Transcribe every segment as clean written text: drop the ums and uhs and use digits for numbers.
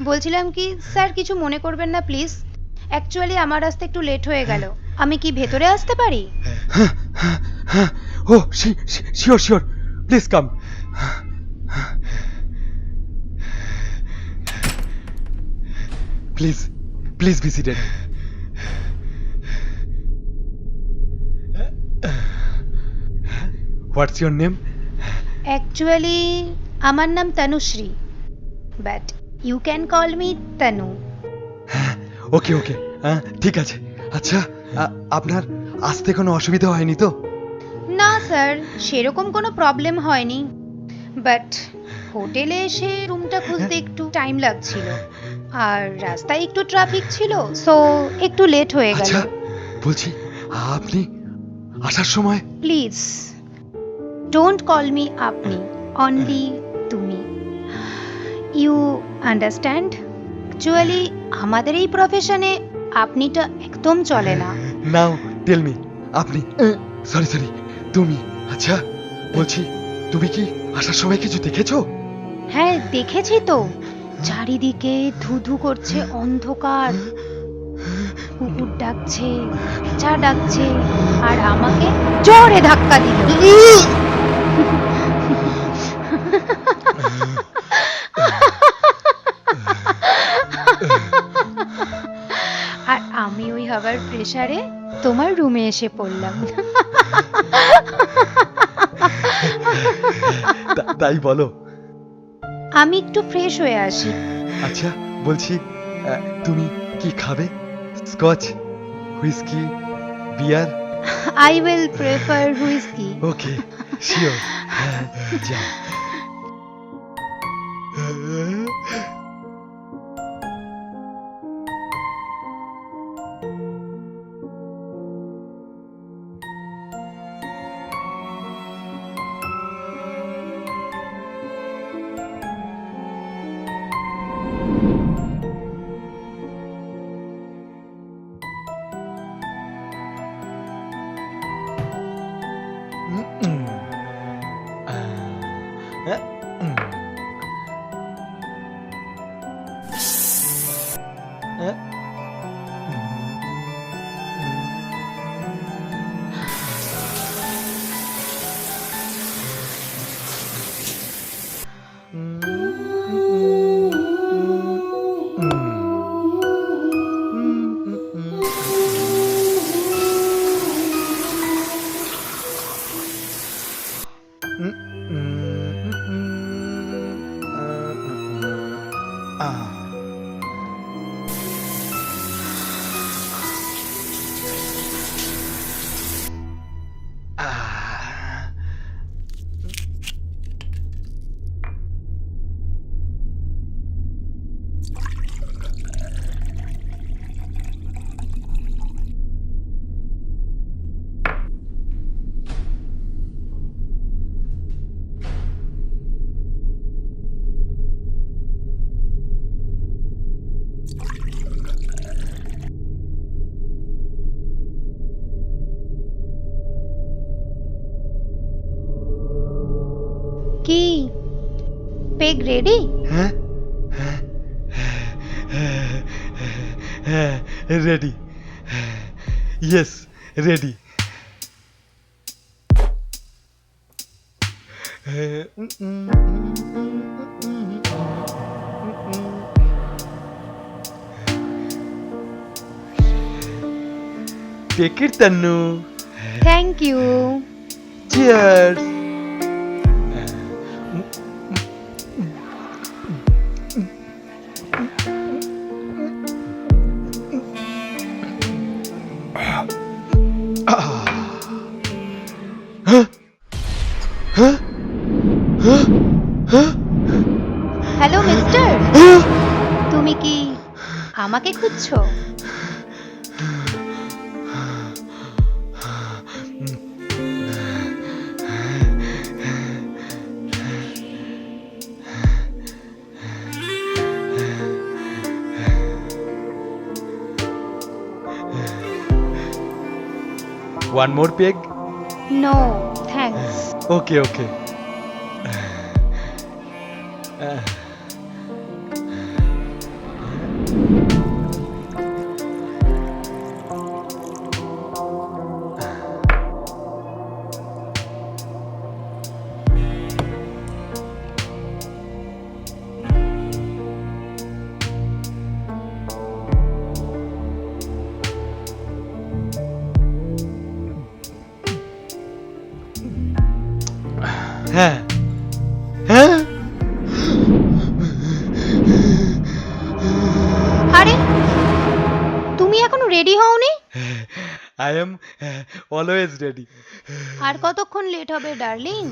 বলছিলাম কি স্যার, কিছু মনে করবেন না প্লিজ। অ্যাকচুয়ালি আমার আসতে একটু লেট হয়ে গেল। আমি কি ভেতরে আসতে পারি? Oh sure sure, please come. Please please be seated. What's your name? Actually আমার নাম Tanushree, but you can call me Tanu. Okay okay, ঠিক আছে। আচ্ছা, আপনার আসতে কোনো অসুবিধা হয়নি তো? না স্যার, সেরকম কোনো প্রবলেম হয়নি, বাট হোটেলে এসে রুমটা খুঁজতে একটু টাইম লাগছিল, আর রাস্তায় একটু ট্রাফিক ছিল, সো একটু লেট হয়ে গেল। আচ্ছা, বলছি আপনি আসার সময় প্লিজ ডোন্ট কল মি আপনি, অনলি তুমি। You understand? অ্যাকচুয়ালি আমাদের এই প্রফেশনে আপনিটা একদম চলে না। নাও টেল মি, আপনি সরি সরি তুমি। আচ্ছা বলছি, তুমি কি আসার সময় কিছু দেখেছো? হ্যাঁ দেখেছি তো, চারিদিকে ধুধু করছে অন্ধকার, কুকুর ডাকছে, পেঁচা ডাকছে, আর আমাকে জোরে ধাক্কা দিল। আর আমি ওই হাওয়ার প্রেসারে তোমার রুমে এসে পড়লাম। তাই বলো? আমি একটু ফ্রেশ হয়ে আসি। আচ্ছা বলছি, তুমি কি খাবে? Scotch, whisky, beer? I will prefer whisky. Okay sure, যাও। Peg ready? হ্যাঁ হ্যাঁ ready, yes ready. Take it Tannu, thank you. Cheers. Hello mister, তুমি কি আমাকে খুঁজছো? One more peg? No thanks. Okay okay. হ্যাঁ হ্যাঁ। আরে তুমি এখনো রেডি হওনি? I am always ready. আর কতক্ষণ লেট হবে ডার্লিং?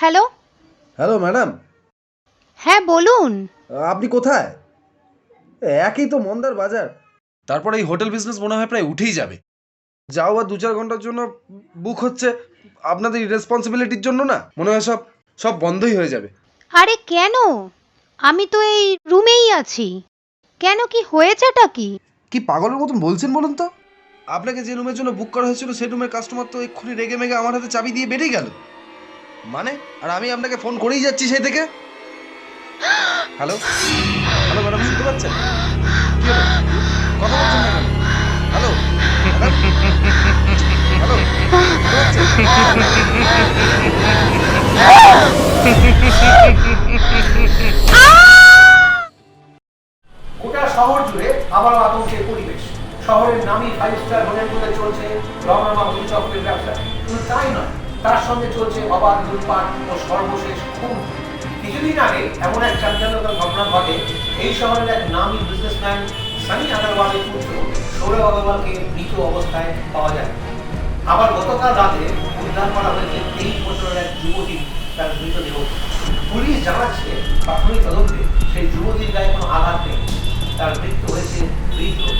হ্যালো। হ্যালো ম্যাডাম, হ্যাঁ বলুন। আপনি কোথায়? একই তো মন্দার বাজার। তারপরে এই হোটেল বিজনেস মনে হয় প্রায় উঠেই যাবে। যাও আর 2-4 ঘন্টার জন্য বুক হচ্ছে, আপনাদের রেসপন্সিবিলিটির জন্য না, মনে হয় সব সব বন্ধই হয়ে যাবে। আরে কেন? আমি তো এই রুমেই আছি। কেন, কি হয়েছেটা কি? কি পাগলের মতন বলছেন বলুন তো? আপনাকে যে রুমের জন্য বুক করা হয়েছিল সেই রুমের কাস্টমার তো এক্ষুনি রেগে মেগে আমার হাতে চাবি দিয়ে বেরিয়ে গেল। মানে? আর আমি আপনাকে ফোন করেই যাচ্ছি সেই থেকে। হ্যালো হ্যালো ম্যাডাম, শুনতে পাচ্ছেন? কি হলো? কথা বলছেন না কেন? হ্যালো হ্যালো, গোটা শহর জুড়ে আবারও আতঙ্কের পরিবেশ। শহরের নামী 5 স্টার হোটেলগুলোতে চলছে রমরমা চক্রের ব্যবসা। শুধু তাই নয়, তার সঙ্গে চলছে অবাধ লুটপাট ও সর্বশেষ খুন। কিছুদিন আগে এমন এক চাঞ্চল্যকর ঘটনা ঘটে। এই শহরের এক নামী বিজনেসম্যান সানি আগরওয়ালের পুত্র সৌরভ আগরওয়ালকে মৃত অবস্থায় পাওয়া যায়। আবার গতকাল রাতে উদ্ধার করা হয়েছে 23 বছরের এক যুবতী তার মৃতদেহ। পুলিশ জানাচ্ছে প্রাথমিক তদন্তে সেই যুবতীর গায়ে কোনো আঘাত নেই, তার মৃত্যু হয়েছে হৃদরোগে।